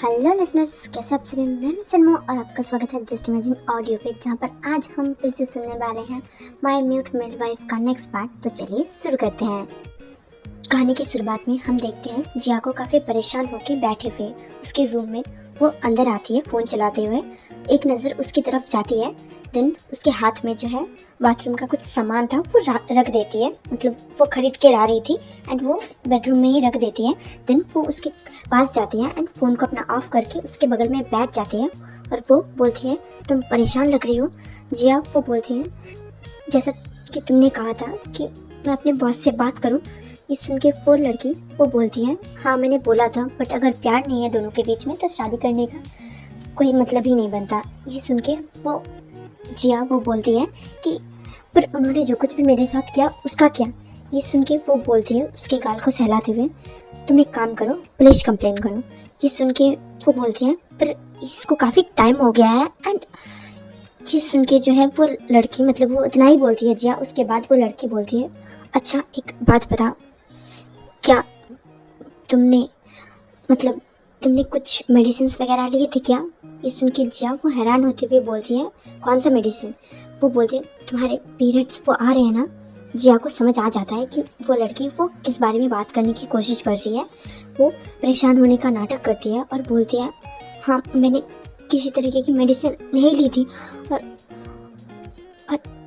Hello listeners, कैसे आप सभी। मैं सलमो और आपका स्वागत है जस्ट इमेजिन ऑडियो पे, जहाँ पर आज हम फिर से सुनने वाले हैं माय म्यूट मेड वाइफ का नेक्स्ट पार्ट। तो चलिए शुरू करते हैं। कहानी की शुरुआत में हम देखते हैं जिया को काफ़ी परेशान होकर बैठे हुए उसके रूम में। वो अंदर आती है फ़ोन चलाते हुए, एक नज़र उसकी तरफ जाती है। देन उसके हाथ में जो है बाथरूम का कुछ सामान था वो रख देती है, मतलब वो खरीद के ला रही थी एंड वो बेडरूम में ही रख देती है। देन वो उसके पास जाती है एंड फ़ोन को अपना ऑफ करके उसके बगल में बैठ जाती है और वो बोलती है, तुम परेशान लग रही हो। जिया वो बोलती है, जैसा कि तुमने कहा था कि मैं अपने बॉस से बात करूं। ये सुन के वो लड़की वो बोलती है, हाँ मैंने बोला था, बट अगर प्यार नहीं है दोनों के बीच में तो शादी करने का कोई मतलब ही नहीं बनता। ये सुन के वो जिया वो बोलती है कि पर उन्होंने जो कुछ भी मेरे साथ किया उसका क्या। ये सुन के वो बोलती है उसके गाल को सहलाते हुए, तुम एक काम करो, पुलिस कंप्लेन करो। ये सुन के वो बोलती है, पर इसको काफ़ी टाइम हो गया है। एंड ये सुन के जो है वो लड़की, मतलब वो इतना ही बोलती है जिया। उसके बाद वो लड़की बोलती है, अच्छा एक बात बता, क्या तुमने मतलब तुमने कुछ मेडिसिन वगैरह लिए थे क्या। ये सुन के जिया वो हैरान होते हुए बोलती है, कौन सा मेडिसिन। वो बोलती है, तुम्हारे पीरियड्स वो आ रहे हैं ना। जिया को समझ आ जाता है कि वो लड़की वो किस बारे में बात करने की कोशिश कर रही है। वो परेशान होने का नाटक करती है और बोलती है, हाँ मैंने किसी तरीके की मेडिसिन नहीं ली थी और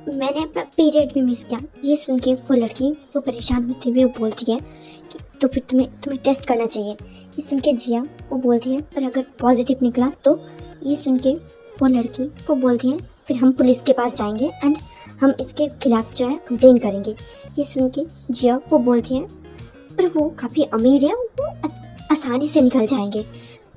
मैंने अपना पीरियड भी मिस किया। ये सुन के वो लड़की वो परेशान होते हुए बोलती है कि तो फिर तुम्हें टेस्ट करना चाहिए। ये सुन के जिया वो बोलती है, पर अगर पॉजिटिव निकला तो। ये सुन के वो लड़की वो बोलती है, फिर हम पुलिस के पास जाएंगे एंड हम इसके खिलाफ जो है कंप्लेन करेंगे। ये सुन के जिया वो बोलती है, पर वो काफ़ी अमीर है, वो आसानी से निकल जाएंगे।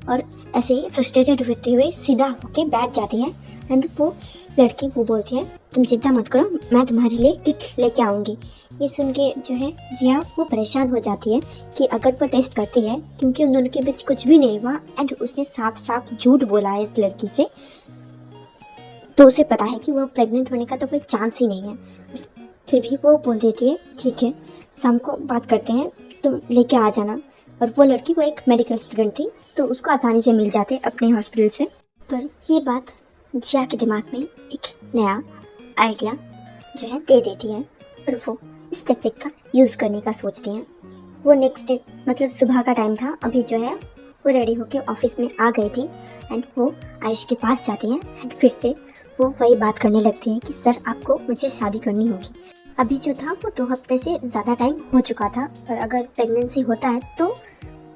और ऐसे ही फ्रस्ट्रेटेड होते हुए सीधा होके बैठ जाती है एंड वो लड़की वो बोलती है, तुम चिंता मत करो, मैं तुम्हारे लिए किट लेके आऊँगी। ये सुन के जो है जिया वो परेशान हो जाती है कि अगर वो टेस्ट करती है, क्योंकि उन दोनों के बीच कुछ भी नहीं हुआ एंड उसने साफ साफ झूठ बोला है इस लड़की से, तो उसे पता है कि वो प्रेग्नेंट होने का तो कोई चांस ही नहीं है। फिर भी वो बोल देती है, ठीक है शाम को बात करते हैं, तुम लेके आ जाना। और वो लड़की वो एक मेडिकल स्टूडेंट थी, तो उसको आसानी से मिल जाते अपने हॉस्पिटल से। पर ये बात जिया के दिमाग में एक नया आइडिया जो है दे देती है और वो इस टेक्निक का यूज़ करने का सोचती हैं। वो नेक्स्ट डे, मतलब सुबह का टाइम था, अभी जो है वो रेडी होके ऑफिस में आ गई थी एंड वो आयुष के पास जाती हैं एंड फिर से वो वही बात करने लगती हैं कि सर आपको मुझे शादी करनी होगी। अभी जो था वो 2 हफ्ते से ज़्यादा टाइम हो चुका था और अगर प्रेगनेंसी होता है तो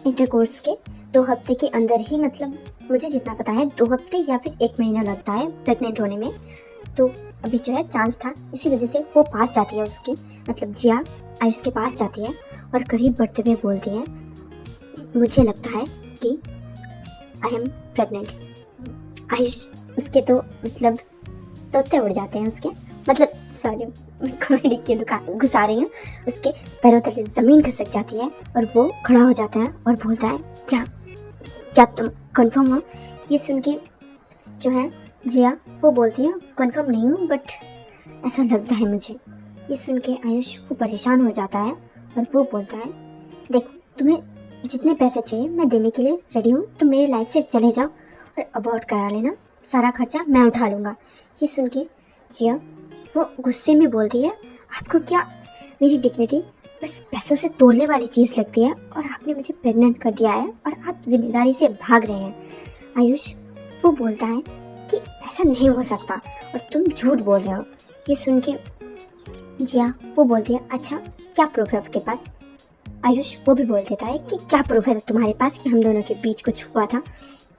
इंटरकोर्स के 2 हफ्ते के अंदर ही, मतलब मुझे जितना पता है 2 हफ्ते या फिर 1 महीना लगता है प्रेग्नेंट होने में। तो अभी जो है चांस था, इसी वजह से वो पास जाती है उसकी, मतलब जिया आयुष के पास जाती है और करीब बढ़ते हुए बोलती है, मुझे लगता है कि आई एम प्रेग्नेंट। आयुष उसके तो मतलब तोते उड़ जाते हैं उसके, मतलब सॉरी कॉमेडी की दुकान घुसा रही हूँ, उसके पैरों तले ज़मीन खिसक जाती है और वो खड़ा हो जाता है और बोलता है, क्या तुम कंफर्म हो। ये सुन के जो है जिया वो बोलती है, कंफर्म नहीं हूँ बट ऐसा लगता है मुझे। ये सुन के आयुष वो परेशान हो जाता है और वो बोलता है, देखो तुम्हें जितने पैसे चाहिए मैं देने के लिए रेडी हूँ, तुम मेरे लाइफ से चले जाओ और अबॉर्ट करा लेना, सारा खर्चा मैं उठा लूँगा। ये सुन के जिया वो गुस्से में बोलती है, आपको क्या मेरी डिग्निटी बस पैसों से तोड़ने वाली चीज़ लगती है और आपने मुझे प्रेग्नेंट कर दिया है और आप जिम्मेदारी से भाग रहे हैं। आयुष वो बोलता है कि ऐसा नहीं हो सकता और तुम झूठ बोल रहे हो। ये सुन के जिया वो बोलती है, अच्छा क्या प्रूफ है आपके पास। आयुष वो भी बोल देता है कि क्या प्रूफ है तुम्हारे पास कि हम दोनों के बीच कुछ हुआ था।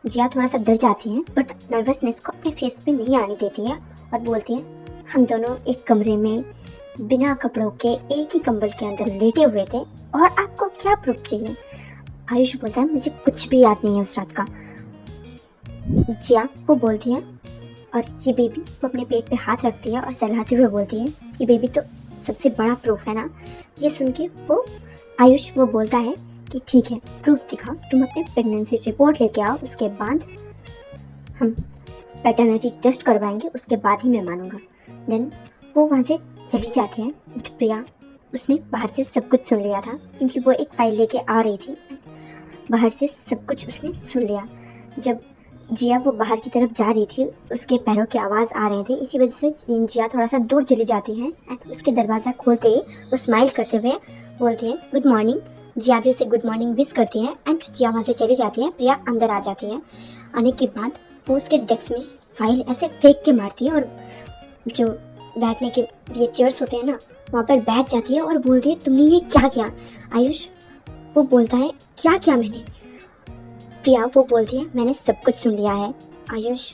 जिया थोड़ा सा डर जाती है बट नर्वसनेस को अपने फेस पे नहीं आने देती है और बोलती है, हम दोनों एक कमरे में बिना कपड़ों के एक ही कंबल के अंदर लेटे हुए थे और आपको क्या प्रूफ चाहिए। आयुष बोलता है, मुझे कुछ भी याद नहीं है उस रात का। जिया वो बोलती है, और ये बेबी वो अपने पेट पे हाथ रखती है और सहलाते हुए बोलती है, ये बेबी तो सबसे बड़ा प्रूफ है ना। ये सुन के वो आयुष वो बोलता है कि ठीक है प्रूफ दिखाओ, तुम अपने प्रेगनेंसी रिपोर्ट लेके आओ, उसके बाद हम पैटर्निटी टेस्ट करवाएंगे, उसके बाद ही मैं मानूंगा। देन वो वहाँ से चली जाती है। प्रिया उसने बाहर से सब कुछ सुन लिया था क्योंकि वो एक फाइल लेके आ रही थी। बाहर से सब कुछ उसने सुन लिया। जब जिया वो बाहर की तरफ जा रही थी, उसके पैरों की आवाज़ आ रही थी, इसी वजह से जिया थोड़ा सा दूर चली जाती है एंड उसके दरवाज़ा खोलते ही वो स्माइल करते हुए बोलती है गुड मॉर्निंग। जिया भी उसे गुड मॉर्निंग विश करती है एंड जिया वहाँ से चली जाती है। प्रिया अंदर आ जाती है। आने के बाद वो उसके डेस्क में फाइल ऐसे फेंक के मारती है और जो बैठने के लिए चेयर्स होते हैं ना, वहाँ पर बैठ जाती है और बोलती है तुमने ये क्या किया आयुष? वो बोलता है क्या किया मैंने? प्रिया वो बोलती है मैंने सब कुछ सुन लिया है। आयुष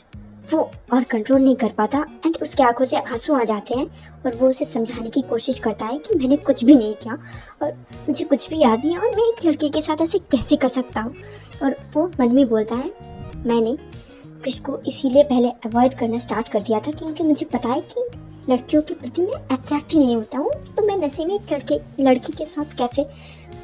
वो और कंट्रोल नहीं कर पाता एंड उसके आंखों से आंसू आ जाते हैं और वो उसे समझाने की कोशिश करता है कि मैंने कुछ भी नहीं किया और मुझे कुछ भी याद नहीं है और मैं एक लड़की के साथ ऐसे कैसे कर सकता हूँ। और वो मन में बोलता है मैंने क्रिश को इसीलिए पहले अवॉइड करना स्टार्ट कर दिया था क्योंकि मुझे पता है कि लड़कियों के प्रति मैं अट्रैक्ट ही नहीं होता हूँ, तो मैं नशे में एक लड़की के साथ कैसे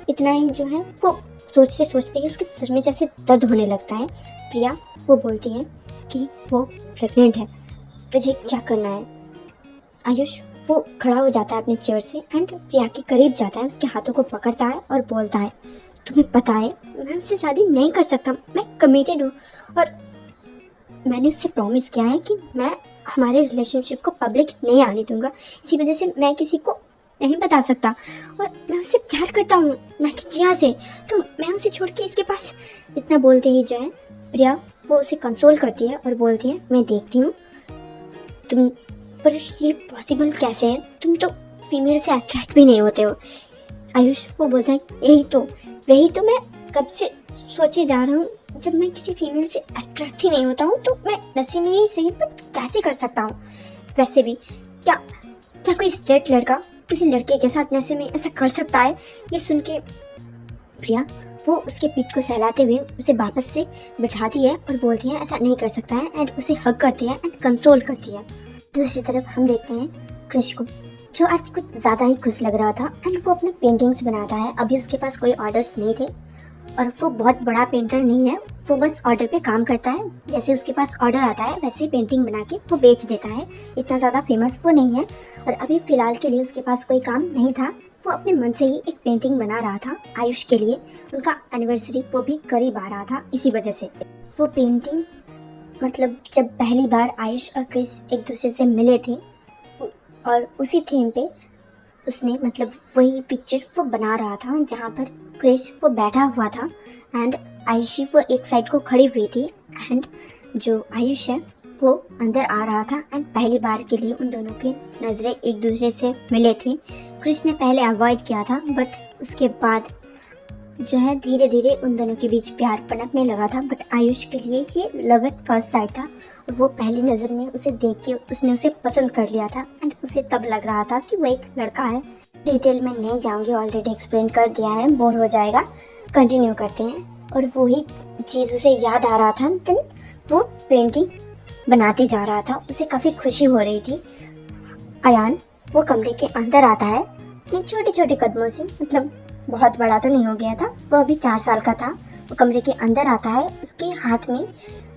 इतना ही जो है वो सोचते सोचते ही उसके सिर में जैसे दर्द होने लगता है। प्रिया वो बोलती है कि वो प्रेग्नेंट है, तुझे क्या करना है? आयुष वो खड़ा हो जाता है अपने चेयर से एंड प्रिया के करीब जाता है, उसके हाथों को पकड़ता है और बोलता है तुम्हें पता है मैं उससे शादी नहीं कर सकता, मैं कमिटेड हूँ और मैंने उससे प्रॉमिस किया है कि मैं हमारे रिलेशनशिप को पब्लिक नहीं आने दूंगा, इसी वजह से मैं किसी को नहीं बता सकता और मैं उससे प्यार करता हूँ ना कि जिया से, तो मैं उसे छोड़ के इसके पास। इतना बोलते ही जो है प्रिया वो उसे कंसोल करती है और बोलती है मैं देखती हूँ तुम, पर ये पॉसिबल कैसे है, तुम तो फीमेल से अट्रैक्ट भी नहीं होते हो। आयुष वो बोलता है वही तो मैं कब से सोचे जा रहा हूँ, जब मैं किसी फीमेल से अट्रैक्ट ही नहीं होता हूँ तो मैं नशे में ही सही पर कैसे कर सकता हूँ। वैसे भी क्या कोई स्ट्रेट लड़का किसी लड़के के साथ नशे में ऐसा कर सकता है? ये सुन के प्रिया वो उसके पीठ को सहलाते हुए उसे वापस से बिठाती है और बोलती है ऐसा नहीं कर सकता है एंड उसे हग करती है एंड कंसोल करती है। दूसरी तरफ हम देखते हैं क्रिश को, जो आज कुछ ज़्यादा ही खुश लग रहा था एंड वो अपने पेंटिंग्स बनाता है। अभी उसके पास कोई ऑर्डर्स नहीं थे और वो बहुत बड़ा पेंटर नहीं है, वो बस ऑर्डर पे काम करता है, जैसे उसके पास ऑर्डर आता है वैसे पेंटिंग बना के वो बेच देता है। इतना ज़्यादा फेमस वो नहीं है और अभी फ़िलहाल के लिए उसके पास कोई काम नहीं था, वो अपने मन से ही एक पेंटिंग बना रहा था आयुष के लिए। उनका एनिवर्सरी वो भी करीब आ रहा था, इसी वजह से वो पेंटिंग मतलब जब पहली बार आयुष और क्रिस एक दूसरे से मिले थे और उसी थीम पे उसने मतलब वही पिक्चर वो बना रहा था जहाँ पर क्रिस वो बैठा हुआ था एंड आयुषी वो एक साइड को खड़ी हुई थी एंड जो आयुष है वो अंदर आ रहा था एंड पहली बार के लिए उन दोनों की नज़रें एक दूसरे से मिले थे। क्रिस ने पहले अवॉइड किया था बट उसके बाद जो है धीरे धीरे उन दोनों के बीच प्यार पनपने लगा था, बट आयुष के लिए ये लव एट फर्स्ट साइट था और वो पहली नज़र में उसे देख के उसने उसे पसंद कर लिया था एंड उसे तब लग रहा था कि वो एक लड़का है। डिटेल में नहीं जाऊंगी, ऑलरेडी एक्सप्लेन कर दिया है, बोर हो जाएगा, कंटिन्यू करते हैं। और वही चीज़ उसे याद आ रहा था, देन वो पेंटिंग बनाते जा रहा था, उसे काफ़ी खुशी हो रही थी। अयान वो कमरे के अंदर आता है अपने छोटे छोटे कदमों से, मतलब बहुत बड़ा तो नहीं हो गया था, वो अभी 4 साल का था। वो कमरे के अंदर आता है, उसके हाथ में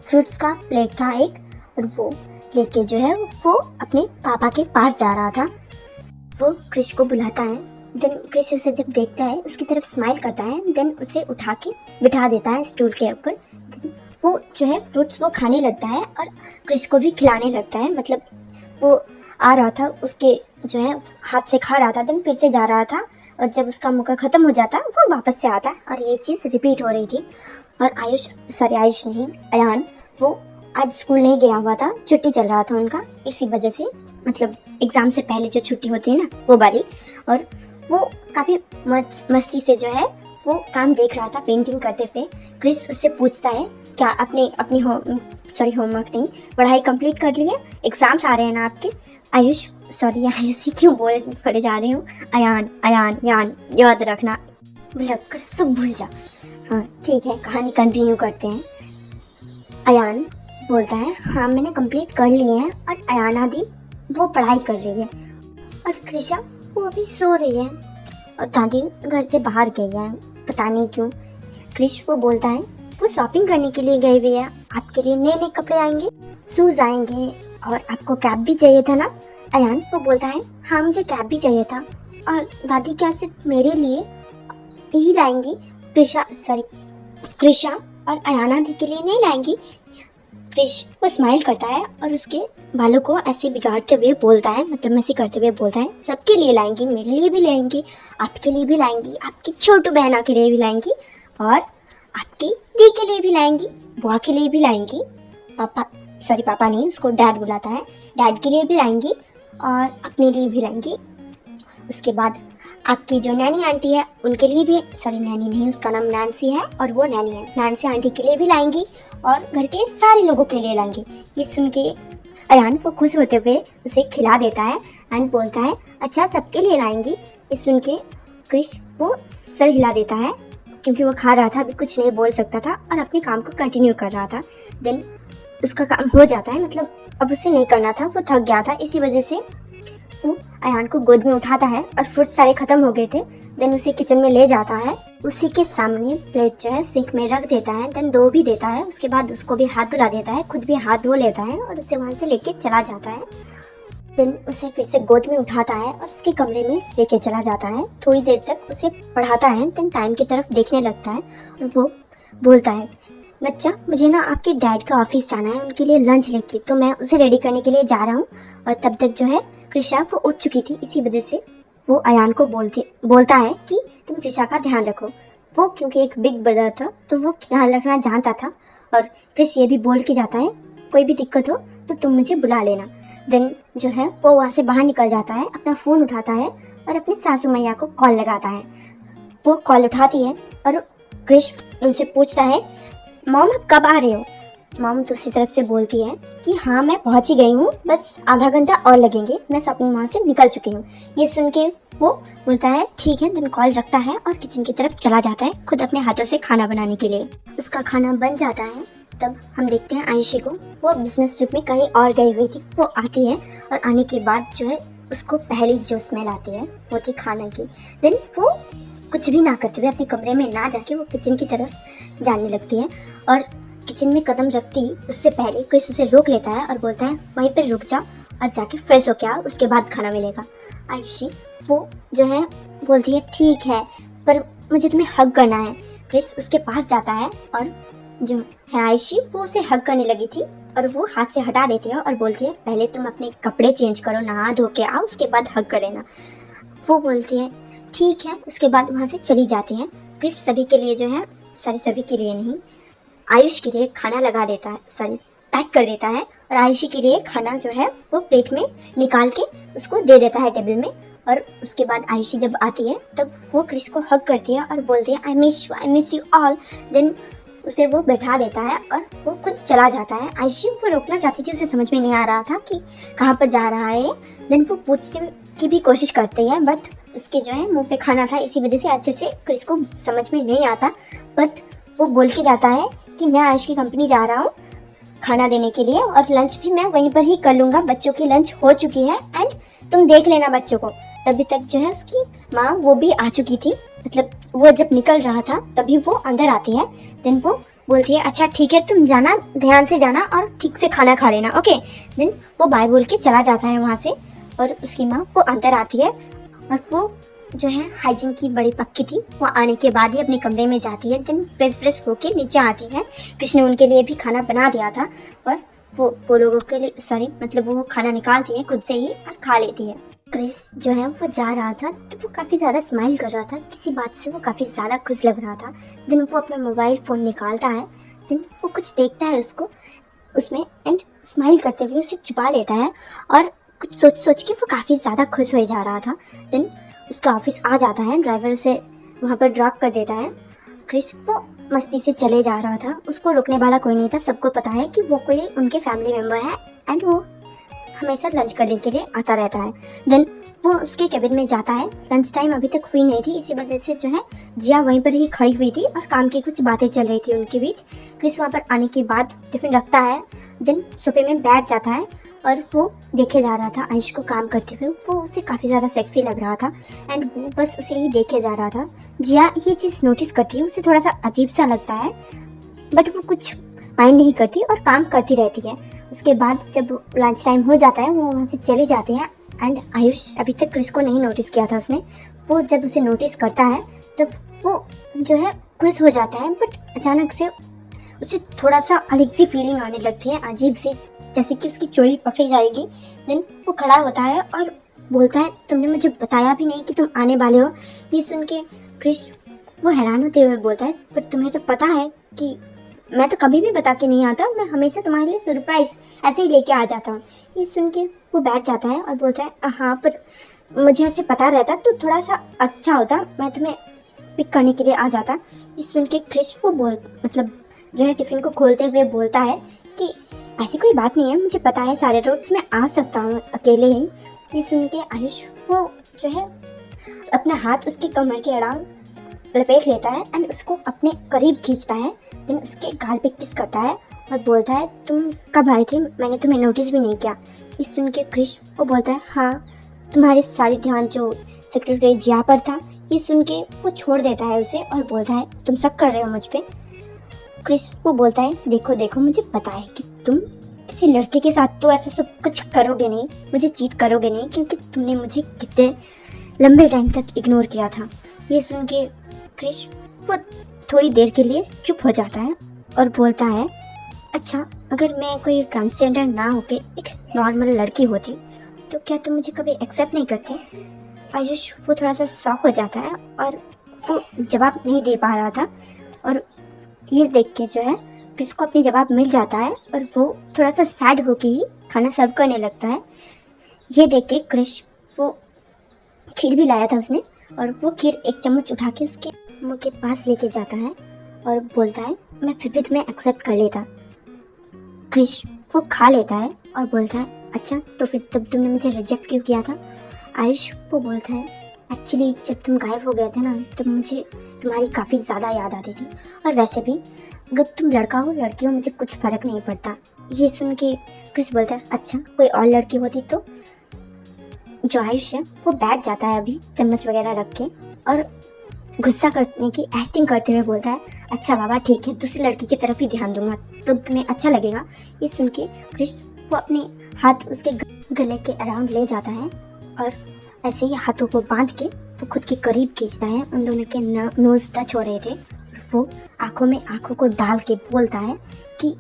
फ्रूट्स का प्लेट था एक और वो लेके जो है वो अपने पापा के पास जा रहा था। वो क्रिश को बुलाता है, देन क्रिश उसे जब देखता है उसकी तरफ स्माइल करता है, देन उसे उठा के बिठा देता है स्टूल के ऊपर। वो जो है फ्रूट्स वो खाने लगता है और क्रिश को भी खिलाने लगता है। मतलब वो आ रहा था, उसके जो है हाथ से खा रहा था, देन फिर से जा रहा था और जब उसका मौका ख़त्म हो जाता वो वापस से आता और ये चीज़ रिपीट हो रही थी। और आयुष नहीं, अयान वो आज स्कूल नहीं गया हुआ था, छुट्टी चल रहा था उनका, इसी वजह से मतलब एग्ज़ाम से पहले जो छुट्टी होती है ना वो वाली। और वो काफ़ी मस्ती से जो है वो काम देख रहा था पेंटिंग करते हुए। क्रिस उससे पूछता है क्या अपनी होमवर्क नहीं, पढ़ाई कंप्लीट कर ली है, एग्ज़ाम्स आ रहे हैं ना आपके? आयुषी क्यों बोल पड़े जा रही हूँ, अयान याद रखना, लग कर सब भूल जा। हाँ ठीक है, कहानी कंटिन्यू करते हैं। अयान बोलता है हाँ मैंने कंप्लीट कर लिए हैं और अयाना दी वो पढ़ाई कर रही है और कृषा वो अभी सो रही है और दादी घर से बाहर गई है, पता नहीं क्यों। क्रिश वो बोलता है वो शॉपिंग करने के लिए गई हुई है, आपके लिए नए नए कपड़े आएंगे, शूज़ आएंगे और आपको कैप भी चाहिए था ना? अयान वो बोलता है हाँ मुझे कैप भी चाहिए था और दादी क्या सिर्फ मेरे लिए ही लाएंगी? कृषा और अयाना दी के लिए नहीं लाएंगी। क्रिश वो स्माइल करता है और उसके बालों को ऐसे बिगाड़ते हुए बोलता है, मतलब ऐसे करते हुए बोलता है, सबके लिए लाएंगी, मेरे लिए भी लाएंगी, आपके लिए भी लाएंगी, आपकी छोटू बहना के लिए भी लाएंगी और आपकी दी के लिए भी लाएंगी, बुआ के लिए भी लाएंगी, पापा नहीं, उसको डैड बुलाता है, डैड के लिए भी लाएंगी और अपने लिए भी लाएंगी। उसके बाद आपकी जो नैनी आंटी है उनके लिए भी, नैनी नहीं, उसका नाम नैन्सी है और वो नैनी है, नैन्सी आंटी के लिए भी लाएंगी और घर के सारे लोगों के लिए लाएंगी। ये सुन के अयान वो खुश होते हुए उसे खिला देता है एंड बोलता है अच्छा सबके लिए लाएंगी। ये सुन के क्रिश वो सर हिला देता है क्योंकि वो खा रहा था, अभी कुछ नहीं बोल सकता था और अपने काम को कंटिन्यू कर रहा था। देन उसका काम हो जाता है, मतलब अब उसे नहीं करना था, वो थक गया था, इसी वजह से वो अयान को गोद में उठाता है और फ्रूट्स सारे खत्म हो गए थे। देन उसे किचन में ले जाता है, उसी के सामने प्लेट जो है सिंक में रख देता है, देन धो भी देता है, उसके बाद उसको भी हाथ धुला देता है, खुद भी हाथ धो लेता है और उसे वहाँ से लेके चला जाता है। देन उसे फिर से गोद में उठाता है और उसके कमरे में लेके चला जाता है, थोड़ी देर तक उसे पढ़ाता है, देन टाइम की तरफ देखने लगता है और वो बोलता है बच्चा मुझे ना आपके डैड का ऑफिस जाना है, उनके लिए लंच लेके, तो मैं उसे रेडी करने के लिए जा रहा हूँ। और तब तक जो है कृषा वो उठ चुकी थी, इसी वजह से वो अयान को बोलता है कि तुम कृषा का ध्यान रखो। वो क्योंकि एक बिग ब्रदर था तो वो ध्यान रखना जानता था और कृष ये भी बोल के जाता है कोई भी दिक्कत हो तो तुम मुझे बुला लेना। देन जो है वो वहाँ से बाहर निकल जाता है, अपना फ़ोन उठाता है और अपनी सासू मैया को कॉल लगाता है। वो कॉल उठाती है और कृष उनसे पूछता है मॉम आप कब आ रहे हो। मॉम दूसरी तरफ से बोलती है कि हाँ मैं पहुंच ही गई हूँ, बस आधा घंटा और लगेंगे, मैं शॉपिंग मॉल से निकल चुकी हूँ। ये सुन के वो बोलता है ठीक है, देन कॉल रखता है और किचन की तरफ चला जाता है खुद अपने हाथों से खाना बनाने के लिए। उसका खाना बन जाता है, तब हम देखते हैं आयुषी को, वो बिजनेस ट्रिप में कहीं और गई हुई थी, वो आती है और आने के बाद जो है उसको पहली जो स्मेल आती है वो थी खाना की। देन वो कुछ भी ना करते हुए अपने कमरे में ना जाके वो किचन की तरफ जाने लगती है और किचन में कदम रखती उससे पहले क्रिस उसे रोक लेता है और बोलता है वहीं पर रुक जा और जाके फ्रेश होके आओ, उसके बाद खाना मिलेगा। आयुषी वो जो है बोलती है ठीक है पर मुझे तुम्हें हग करना है। क्रिस उसके पास जाता है और जो है आयुषी वो उसे हग करने लगी थी और वो हाथ से हटा देती है और बोलती है पहले तुम अपने कपड़े चेंज करो, नहा धो के आओ, उसके बाद हग कर लेना। वो बोलती है ठीक है, उसके बाद वहाँ से चली जाती है। क्रिस सभी के लिए जो है, सभी के लिए नहीं, आयुष के लिए खाना लगा देता है, पैक कर देता है और आयुषी के लिए खाना जो है वो प्लेट में निकाल के उसको दे देता है टेबल में। और उसके बाद आयुषी जब आती है तब वो क्रिस को हग करती है और बोलती है I miss you all. Then उसे वो बैठा देता है और वो खुद चला जाता है। आयुषी वो रोकना चाहती थी, उसे समझ में नहीं आ रहा था कि कहाँ पर जा रहा है। देन वो पूछने की भी कोशिश करती है बट उसके जो है मुंह पे खाना था, इसी वजह से अच्छे से क्रिस को समझ में नहीं आता। बट वो बोल के जाता है कि मैं आयुष की कंपनी जा रहा हूँ खाना देने के लिए और लंच भी मैं वहीं पर ही कर लूँगा, बच्चों की लंच हो चुकी है एंड तुम देख लेना बच्चों को। तभी तक जो है उसकी माँ वो भी आ चुकी थी, मतलब वो जब निकल रहा था तभी वो अंदर आती है। देन वो बोलती है अच्छा ठीक है तुम जाना, ध्यान से जाना और ठीक से खाना खा लेना, ओके। देन वो बाय बोल के चला जाता है वहाँ से और उसकी माँ वो अंदर आती है और वो जो है हाइजीन की बड़ी पक्की थी, वो आने के बाद ही अपने कमरे में जाती है। देन फ्रेश होके नीचे आती है। कृष्ण उनके लिए भी खाना बना दिया था और वो लोगों के लिए मतलब वो खाना निकालती है खुद से ही और खा लेती है। क्रिस जो है वो जा रहा था तो वो काफ़ी ज़्यादा स्माइल कर रहा था, किसी बात से वो काफ़ी ज़्यादा खुश लग रहा था। देन वो अपना मोबाइल फ़ोन निकालता है, देन वो कुछ देखता है उसमें एंड स्माइल करते हुए उसे छुपा लेता है और कुछ सोच के वो काफ़ी ज़्यादा खुश हो जा रहा था। देन उसका ऑफिस आ जाता है, ड्राइवर से वहाँ पर ड्रॉप कर देता है। क्रिस वो मस्ती से चले जा रहा था, उसको रोकने वाला कोई नहीं था, सबको पता है कि वो कोई उनके फैमिली मेम्बर है एंड वो हमेशा लंच करने के लिए आता रहता है। देन वो उसके केबिन में जाता है, लंच टाइम अभी तक हुई नहीं थी, इसी वजह से जो है जिया वहीं पर ही खड़ी हुई थी और काम की कुछ बातें चल रही थी उनके बीच। क्रिस वहाँ पर आने के बाद टिफिन रखता है, देन सोफे में बैठ जाता है और वो देखे जा रहा था आयुष को काम करते हुए। वो उसे काफ़ी ज़्यादा सेक्सी लग रहा था एंड वो बस उसे ही देखे जा रहा था। जिया ये चीज़ नोटिस करती है, उसे थोड़ा सा अजीब सा लगता है बट वो कुछ माइंड नहीं करती और काम करती रहती है। उसके बाद जब लंच टाइम हो जाता है वो वहाँ से चले जाते हैं एंड आयुष अभी तक क्रिस को नहीं नोटिस किया था उसने। वो जब उसे नोटिस करता है तब वो जो है खुश हो जाता है, बट अचानक से उसे थोड़ा सा अलग सी फीलिंग आने लगती है, अजीब सी, जैसे कि उसकी चोरी पकड़ी जाएगी। देन वो खड़ा होता है और बोलता है तुमने मुझे बताया भी नहीं कि तुम आने वाले हो। ये सुन के क्रिश वो हैरान होते हुए बोलता है पर तुम्हें तो पता है कि मैं तो कभी भी बता के नहीं आता, मैं हमेशा तुम्हारे लिए सरप्राइज ऐसे ही लेके आ जाता हूँ। ये सुन के वो बैठ जाता है और बोलता है हाँ पर मुझे ऐसे पता रहता तो थोड़ा सा अच्छा होता, मैं तुम्हें पिक करने के लिए आ जाता। ये सुन के क्रिश वो मतलब जो है टिफ़िन को खोलते हुए बोलता है कि ऐसी कोई बात नहीं है, मुझे पता है सारे रोड्स में आ सकता हूँ अकेले ही। ये सुन के आयुष वो जो है अपना हाथ उसकी कमर के अराउंड लपेट लेता है एंड उसको अपने करीब खींचता है। देन उसके गाल पे किस करता है और बोलता है तुम कब आए थे, मैंने तुम्हें नोटिस भी नहीं किया। ये सुन के क्रिश वो बोलता है हाँ, तुम्हारे सारे ध्यान जो सेक्रेटरी जिया पर था। ये सुन के वो छोड़ देता है उसे और बोलता है तुम शक कर रहे हो मुझ पे। क्रिस वो बोलता है देखो देखो, मुझे पता है कि तुम किसी लड़के के साथ तो ऐसा सब कुछ करोगे नहीं, मुझे चीट करोगे नहीं, क्योंकि तुमने मुझे कितने लंबे टाइम तक इग्नोर किया था। ये सुन के क्रिस वो थोड़ी देर के लिए चुप हो जाता है और बोलता है अच्छा, अगर मैं कोई ट्रांसजेंडर ना होके एक नॉर्मल लड़की होती तो क्या तुम मुझे कभी एक्सेप्ट नहीं करते। आयुष वो थोड़ा सा शॉक हो जाता है और वो जवाब नहीं दे पा रहा था, और ये देख के जो है क्रिस को अपनी जवाब मिल जाता है और वो थोड़ा सा सैड होके ही खाना सर्व करने लगता है। ये देख के क्रिस वो खीर भी लाया था उसने, और वो खीर एक चम्मच उठा के उसके मुंह के पास लेके जाता है और बोलता है मैं फिर भी तुम्हें एक्सेप्ट कर लेता। क्रिस वो खा लेता है और बोलता है अच्छा, तो फिर तब तुमने मुझे रिजेक्ट क्यों किया था। आयुष वो बोलता है एक्चुअली जब तुम गायब हो गए थे ना, तब मुझे तुम्हारी काफ़ी ज़्यादा याद आती थी, और वैसे भी अगर तुम लड़का हो लड़की हो मुझे कुछ फ़र्क नहीं पड़ता। ये सुन के क्रिस बोलता है अच्छा, कोई और लड़की होती तो। जो आयुष है वो बैठ जाता है अभी चम्मच वगैरह रख के और गुस्सा करने की एक्टिंग करते हुए बोलता है अच्छा बाबा ठीक है, दूसरी लड़की की तरफ ही ध्यान दूंगा तो तुम्हें अच्छा लगेगा। ये सुन के क्रिस वो अपने हाथ उसके गले के अराउंड ले जाता है और ऐसे ही हाथों को बांध के वो खुद के करीब खींचता है। उन दोनों के नोज टच हो रहे थे। वो आंखों में आंखों को डाल के बोलता है कि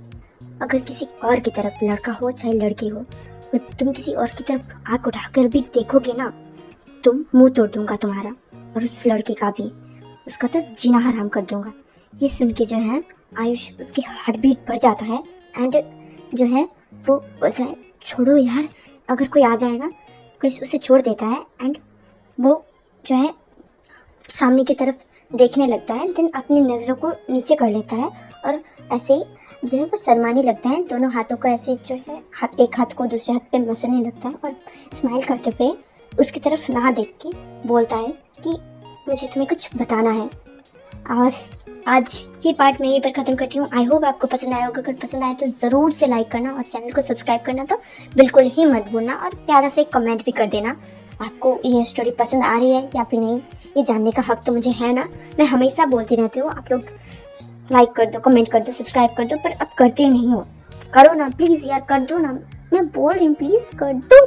अगर किसी और की तरफ लड़का हो चाहे लड़की हो, अगर तुम किसी और की तरफ आंख उठाकर भी देखोगे ना, तुम मुंह तोड़ दूंगा तुम्हारा, और उस लड़की का भी, उसका तो जीना हराम कर दूंगा। ये सुन के जो है आयुष उसकी हार्ट बीट बढ़ जाता है एंड जो है वो बोलता है छोड़ो यार, अगर कोई आ जाएगा। क्रिस उसे छोड़ देता है एंड वो जो है सामने की तरफ देखने लगता है। देन अपनी नज़रों को नीचे कर लेता है और ऐसे ही जो है वो शर्माने लगता है। दोनों हाथों को ऐसे जो है एक हाथ को दूसरे हाथ पे मसलने लगता है और स्माइल करते हुए उसकी तरफ ना देख के बोलता है कि मुझे तुम्हें कुछ बताना है। और आज ये पार्ट मैं यहीं पर ख़त्म करती हूँ। आई होप आपको पसंद आया होगा। अगर पसंद आए तो ज़रूर से लाइक करना और चैनल को सब्सक्राइब करना तो बिल्कुल ही मत भूलना, और प्यारा से कमेंट भी कर देना आपको ये स्टोरी पसंद आ रही है या फिर नहीं। ये जानने का हक तो मुझे है ना, मैं हमेशा बोलती रहती हूँ आप लोग लाइक कर दो, कमेंट कर दो, सब्सक्राइब कर दो, पर अब करते नहीं हो। करो ना प्लीज़ यार, कर दो ना, मैं बोल रही हूँ प्लीज़ कर दो।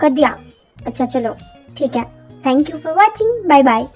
कर दिया? अच्छा चलो ठीक है, thank you for watching, bye bye.